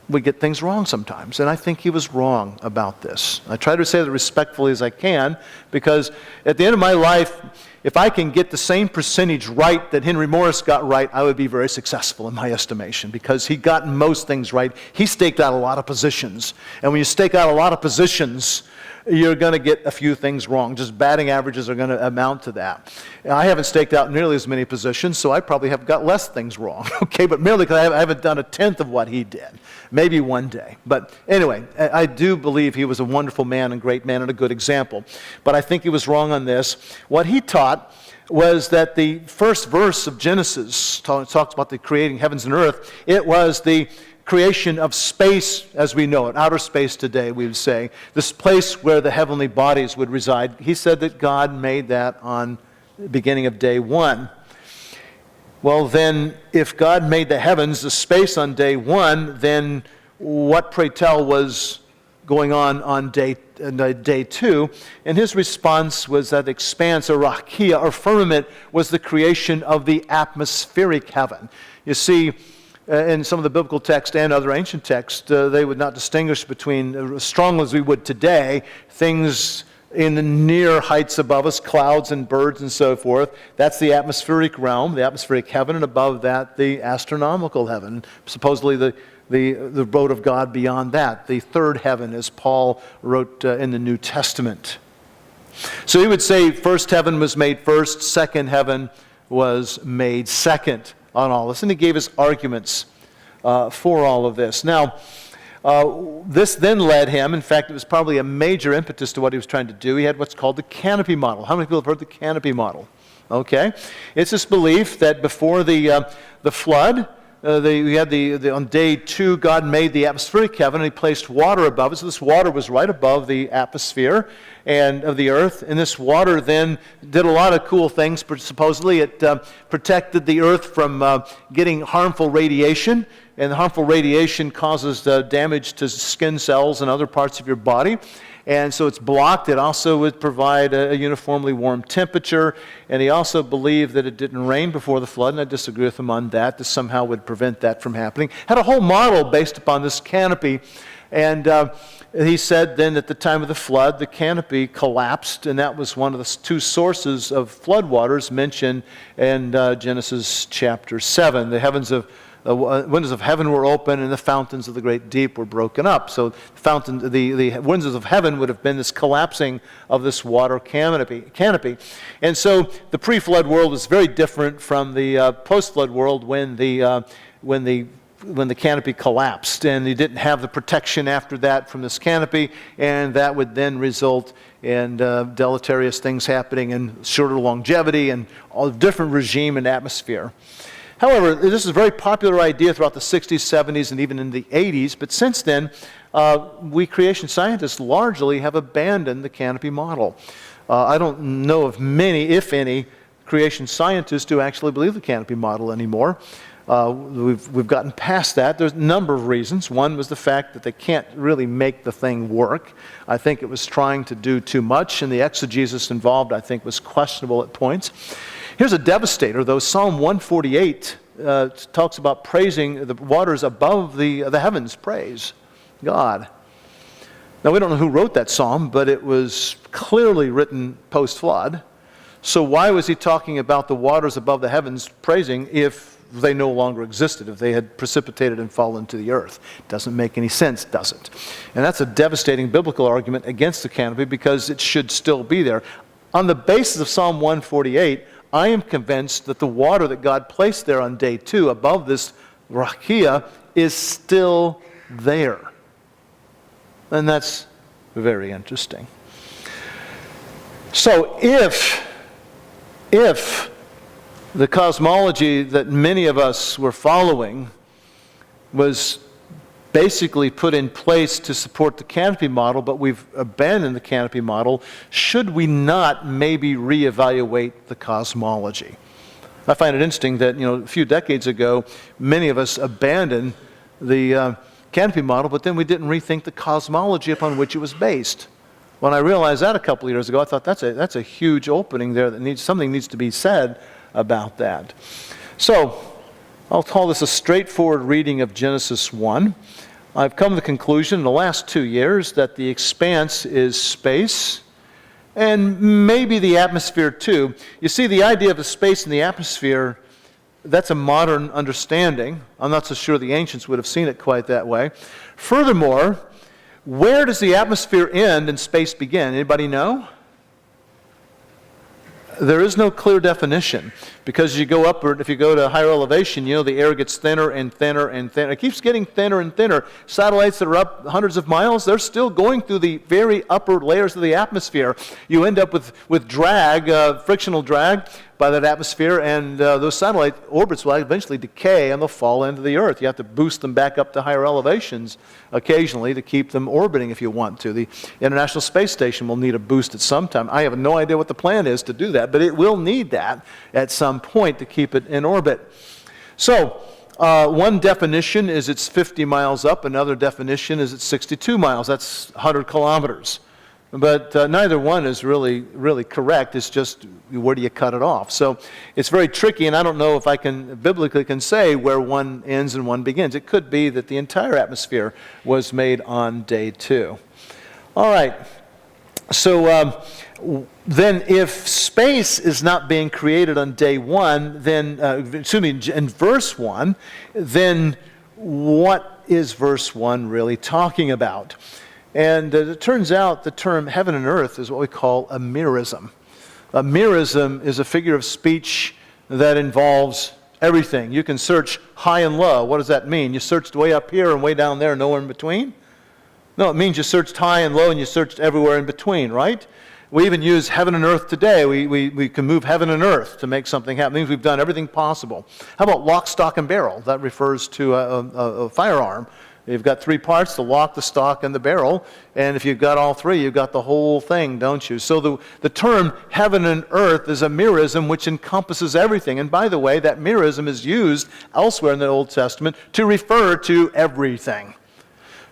we get things wrong sometimes, and I think he was wrong about this. I try to say that respectfully as I can, because at the end of my life, if I can get the same percentage right that Henry Morris got right, I would be very successful in my estimation, because he got most things right. He staked out a lot of positions, and when you stake out a lot of positions, you're going to get a few things wrong. Just batting averages are going to amount to that. I haven't staked out nearly as many positions, so I probably have got less things wrong. Okay, but merely because I haven't done a tenth of what he did. Maybe one day. But anyway, I do believe he was a wonderful man and great man and a good example. But I think he was wrong on this. What he taught was that the first verse of Genesis talks about the creating heavens and earth. It was the creation of space as we know it, outer space today, we would say, this place where the heavenly bodies would reside. He said that God made that on the beginning of day one. Well, then, if God made the heavens, the space on day one, then what, pray tell, was going on day two? And his response was that expanse, or rakia, or firmament, was the creation of the atmospheric heaven. You see, in some of the biblical text and other ancient texts, they would not distinguish between, as strongly as we would today, things in the near heights above us, clouds and birds and so forth. That's the atmospheric realm, the atmospheric heaven, and above that, the astronomical heaven, supposedly the abode of God beyond that, the third heaven, as Paul wrote in the New Testament. So he would say first heaven was made first, second heaven was made second on all this. And he gave us arguments for all of this. Now, this then led him, in fact, it was probably a major impetus to what he was trying to do. He had what's called the canopy model. How many people have heard the canopy model? Okay. It's this belief that before the flood, we had on day two, God made the atmospheric heaven, and he placed water above it. So this water was right above the atmosphere and of the earth. And this water then did a lot of cool things. Supposedly, it protected the earth from getting harmful radiation. And the harmful radiation causes damage to skin cells and other parts of your body. And so it's blocked. It also would provide a uniformly warm temperature. And he also believed that it didn't rain before the flood, and I disagree with him on that. This somehow would prevent that from happening. Had a whole model based upon this canopy. And he said then at the time of the flood, the canopy collapsed, and that was one of the two sources of floodwaters mentioned in Genesis chapter 7. The windows of heaven were open, and the fountains of the great deep were broken up. So the windows of heaven would have been this collapsing of this water canopy. And so the pre-flood world was very different from the post-flood world when the canopy collapsed, and you didn't have the protection after that from this canopy, and that would then result in deleterious things happening and shorter longevity and all different regime and atmosphere. However, this is a very popular idea throughout the 60s, 70s, and even in the 80s, but since then, we creation scientists largely have abandoned the canopy model. I don't know of many, if any, creation scientists who actually believe the canopy model anymore. We've gotten past that. There's a number of reasons. One was the fact that they can't really make the thing work. I think it was trying to do too much, and the exegesis involved, I think, was questionable at points. Here's a devastator, though. Psalm 148 talks about praising the waters above the heavens. Praise God. Now, we don't know who wrote that psalm, but it was clearly written post-flood. So why was he talking about the waters above the heavens praising if they no longer existed, if they had precipitated and fallen to the earth? Doesn't make any sense, does it? And that's a devastating biblical argument against the canopy because it should still be there. On the basis of Psalm 148, I am convinced that the water that God placed there on day 2 above this rakia is still there. And that's very interesting. So if the cosmology that many of us were following was basically put in place to support the canopy model, but we've abandoned the canopy model, should we not maybe reevaluate the cosmology? I find it interesting that, a few decades ago, many of us abandoned the canopy model, but then we didn't rethink the cosmology upon which it was based. When I realized that a couple of years ago, I thought that's a huge opening there that something needs to be said about that. So, I'll call this a straightforward reading of Genesis 1. I've come to the conclusion in the last 2 years that the expanse is space, and maybe the atmosphere too. You see, the idea of the space and the atmosphere, that's a modern understanding. I'm not so sure the ancients would have seen it quite that way. Furthermore, where does the atmosphere end and space begin? Anybody know? There is no clear definition, because you go upward, if you go to higher elevation, the air gets thinner and thinner and thinner. It keeps getting thinner and thinner. Satellites that are up hundreds of miles, they're still going through the very upper layers of the atmosphere. You end up with drag, frictional drag by that atmosphere, and those satellite orbits will eventually decay and they'll fall into the earth. You have to boost them back up to higher elevations occasionally to keep them orbiting if you want to. The International Space Station will need a boost at some time. I have no idea what the plan is to do that, but it will need that at some point to keep it in orbit. So, one definition is it's 50 miles up, another definition is it's 62 miles. That's 100 kilometers. But neither one is really correct. It's just, where do you cut it off? So it's very tricky, and I don't know if I biblically can say where one ends and one begins. It could be that the entire atmosphere was made on day 2. All right. So then if space is not being created on day 1, then, in verse 1, then what is verse 1 really talking about? And it turns out the term heaven and earth is what we call a merism. A merism is a figure of speech that involves everything. You can search high and low. What does that mean? You searched way up here and way down there, nowhere in between? No, it means you searched high and low and you searched everywhere in between, right? We even use heaven and earth today. We can move heaven and earth to make something happen. It means we've done everything possible. How about lock, stock, and barrel? That refers to a firearm. You've got 3 parts, the lock, the stock, and the barrel. And if you've got all 3, you've got the whole thing, don't you? So the term heaven and earth is a merism which encompasses everything. And by the way, that merism is used elsewhere in the Old Testament to refer to everything.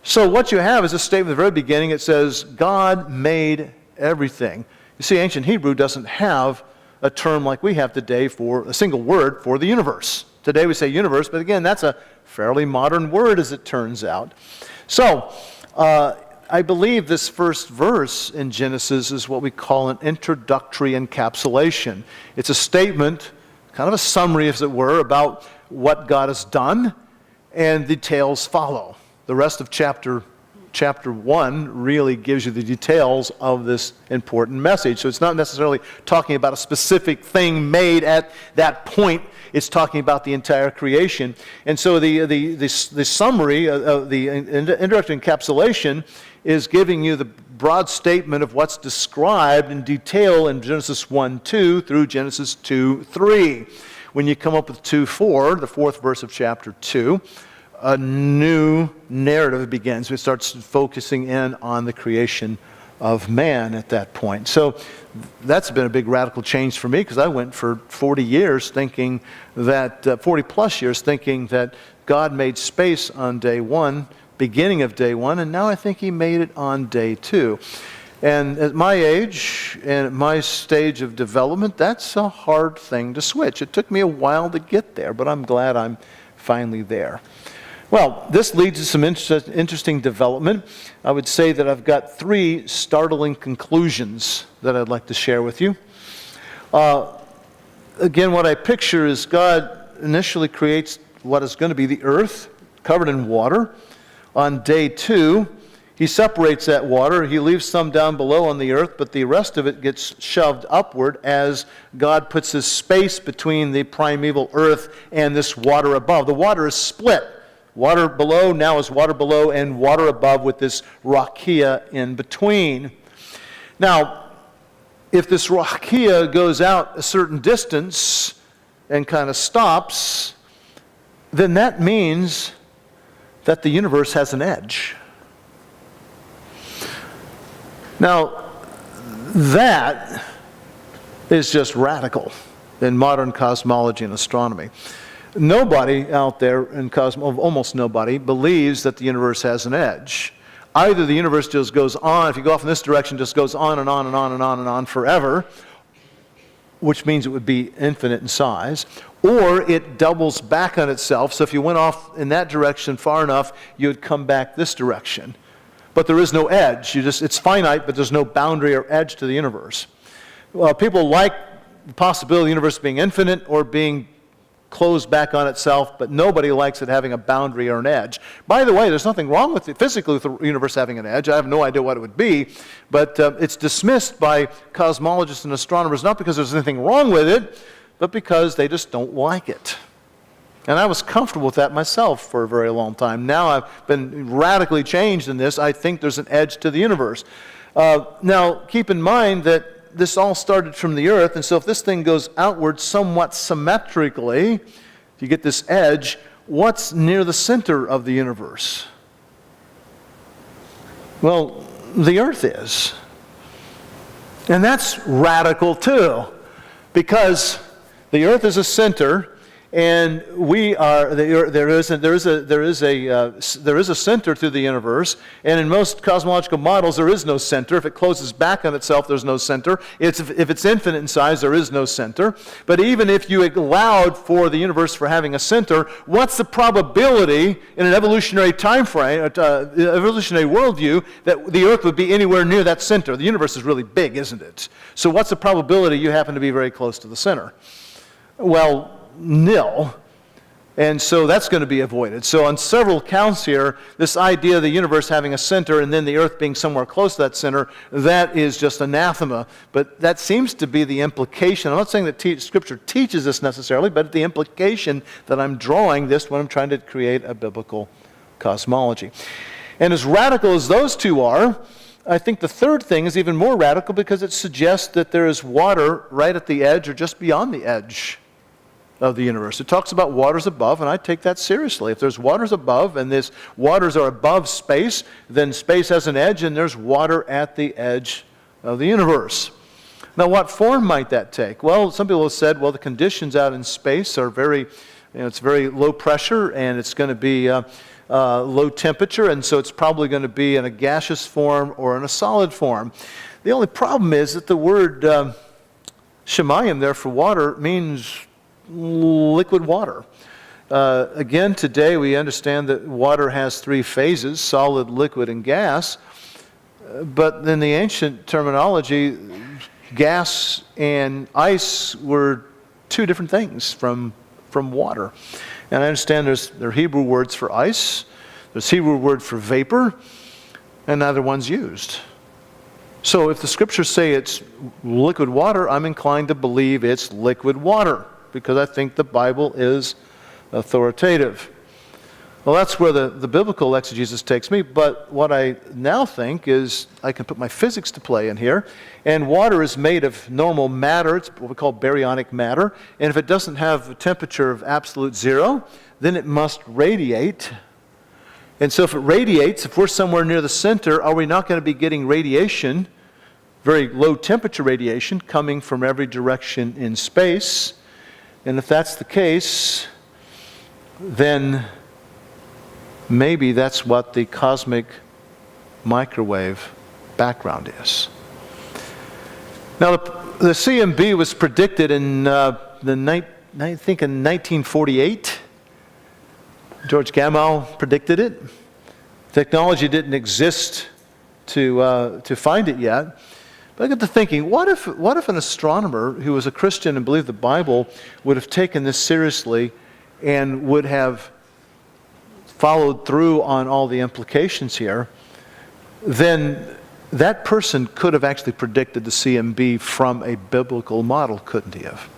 So what you have is a statement at the very beginning. It says, God made everything. You see, ancient Hebrew doesn't have a term like we have today for a single word for the universe. Today we say universe, but again, that's a fairly modern word as it turns out. So, I believe this first verse in Genesis is what we call an introductory encapsulation. It's a statement, kind of a summary, as it were, about what God has done, and details follow. The rest of chapter 1 really gives you the details of this important message. So it's not necessarily talking about a specific thing made at that point. It's talking about the entire creation. And so the summary, the introductory encapsulation, is giving you the broad statement of what's described in detail in Genesis 1:2 through Genesis 2:3. When you come up with 2:4, the fourth verse of chapter 2, a new narrative begins. It starts focusing in on the creation of man at that point. So that's been a big radical change for me, because I went for 40 years thinking that, 40 plus years thinking that God made space on day one, beginning of day one, and now I think he made it on day 2. And at my age and at my stage of development, that's a hard thing to switch. It took me a while to get there, but I'm glad I'm finally there. Well, this leads to some interesting development. I would say that I've got 3 startling conclusions that I'd like to share with you. Again, what I picture is God initially creates what is going to be the earth, covered in water. On day 2, he separates that water. He leaves some down below on the earth, but the rest of it gets shoved upward as God puts this space between the primeval earth and this water above. The water is split. Water below now is water below and water above, with this rakia in between. Now, if this rakia goes out a certain distance and kind of stops, then that means that the universe has an edge. Now, that is just radical in modern cosmology and astronomy. Nobody out there in almost nobody, believes that the universe has an edge. Either the universe just goes on, if you go off in this direction, just goes on and on and on and on and on forever, which means it would be infinite in size, or it doubles back on itself. So if you went off in that direction far enough, you would come back this direction. But there is no edge. It's finite, but there's no boundary or edge to the universe. Well, people like the possibility of the universe being infinite or being closed back on itself, but nobody likes it having a boundary or an edge. By the way, there's nothing wrong with it physically with the universe having an edge. I have no idea what it would be, but it's dismissed by cosmologists and astronomers not because there's anything wrong with it, but because they just don't like it. And I was comfortable with that myself for a very long time. Now I've been radically changed in this. I think there's an edge to the universe. Now, keep in mind that this all started from the earth, and so if this thing goes outward somewhat symmetrically, you get this edge, what's near the center of the universe? Well, the earth is. And that's radical too, because the earth is a center, and we are. There is a center to the universe, and in most cosmological models, there is no center. If it closes back on itself, there's no center. If it's infinite in size, there is no center. But even if you allowed for the universe for having a center, what's the probability in an evolutionary time frame, evolutionary worldview, that the Earth would be anywhere near that center? The universe is really big, isn't it? So what's the probability you happen to be very close to the center? Well, nil. And so that's going to be avoided. So on several counts here, this idea of the universe having a center and then the earth being somewhere close to that center, that is just anathema. But that seems to be the implication. I'm not saying that Scripture teaches this necessarily, but the implication that I'm drawing this when I'm trying to create a biblical cosmology. And as radical as those two are, I think the third thing is even more radical, because it suggests that there is water right at the edge or just beyond the edge of the universe. It talks about waters above, and I take that seriously. If there's waters above, and these waters are above space, then space has an edge, and there's water at the edge of the universe. Now, what form might that take? Well, some people have said, well, the conditions out in space are it's very low pressure, and it's going to be low temperature, and so it's probably going to be in a gaseous form or in a solid form. The only problem is that the word shemayim there for water means liquid water. Again, today we understand that water has three phases, solid, liquid, and gas. But in the ancient terminology, gas and ice were two different things from water. And I understand there are Hebrew words for ice, there's Hebrew word for vapor, and neither one's used. So if the scriptures say it's liquid water, I'm inclined to believe it's liquid water, because I think the Bible is authoritative. Well, that's where the biblical exegesis takes me, but what I now think is I can put my physics to play in here, and water is made of normal matter. It's what we call baryonic matter, and if it doesn't have a temperature of absolute zero, then it must radiate. And so if it radiates, if we're somewhere near the center, are we not going to be getting radiation, very low temperature radiation, coming from every direction in space? And if that's the case, then maybe that's what the cosmic microwave background is. Now, the CMB was predicted in, I think in 1948. George Gamow predicted it. Technology didn't exist to find it yet. But I got to thinking, what if an astronomer who was a Christian and believed the Bible would have taken this seriously and would have followed through on all the implications here? Then that person could have actually predicted the CMB from a biblical model, couldn't he have?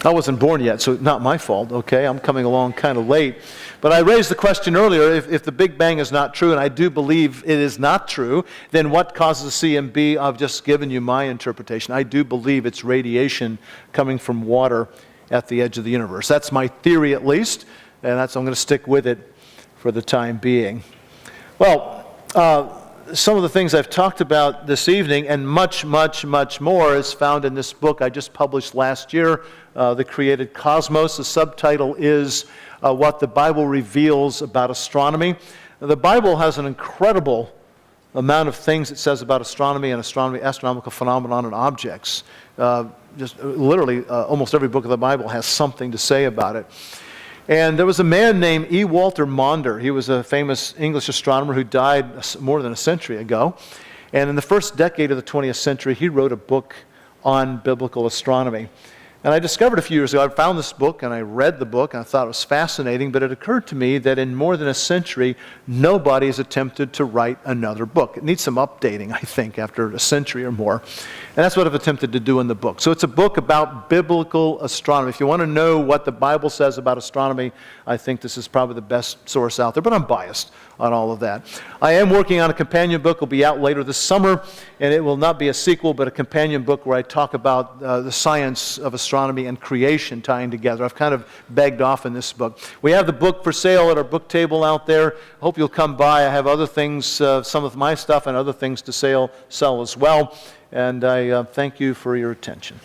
I wasn't born yet, so not my fault, okay? I'm coming along kind of late. But I raised the question earlier, if the Big Bang is not true, and I do believe it is not true, then what causes the CMB? I've just given you my interpretation. I do believe it's radiation coming from water at the edge of the universe. That's my theory, at least, and I'm going to stick with it for the time being. Well, some of the things I've talked about this evening, and much, much, much more, is found in this book I just published last year, The Created Cosmos. The subtitle is What the Bible Reveals About Astronomy. The Bible has an incredible amount of things it says about astronomy and astronomical phenomenon and objects. Just literally, almost every book of the Bible has something to say about it. And there was a man named E. Walter Maunder. He was a famous English astronomer who died more than a century ago. And in the first decade of the 20th century, he wrote a book on biblical astronomy. And I discovered a few years ago, I found this book and I read the book and I thought it was fascinating, but it occurred to me that in more than a century, nobody has attempted to write another book. It needs some updating, I think, after a century or more. And that's what I've attempted to do in the book. So it's a book about biblical astronomy. If you want to know what the Bible says about astronomy, I think this is probably the best source out there, but I'm biased on all of that. I am working on a companion book. It will be out later this summer, and it will not be a sequel, but a companion book where I talk about the science of astronomy and creation tying together. I've kind of begged off in this book. We have the book for sale at our book table out there. I hope you'll come by. I have other things, some of my stuff and other things to sell as well. And I thank you for your attention.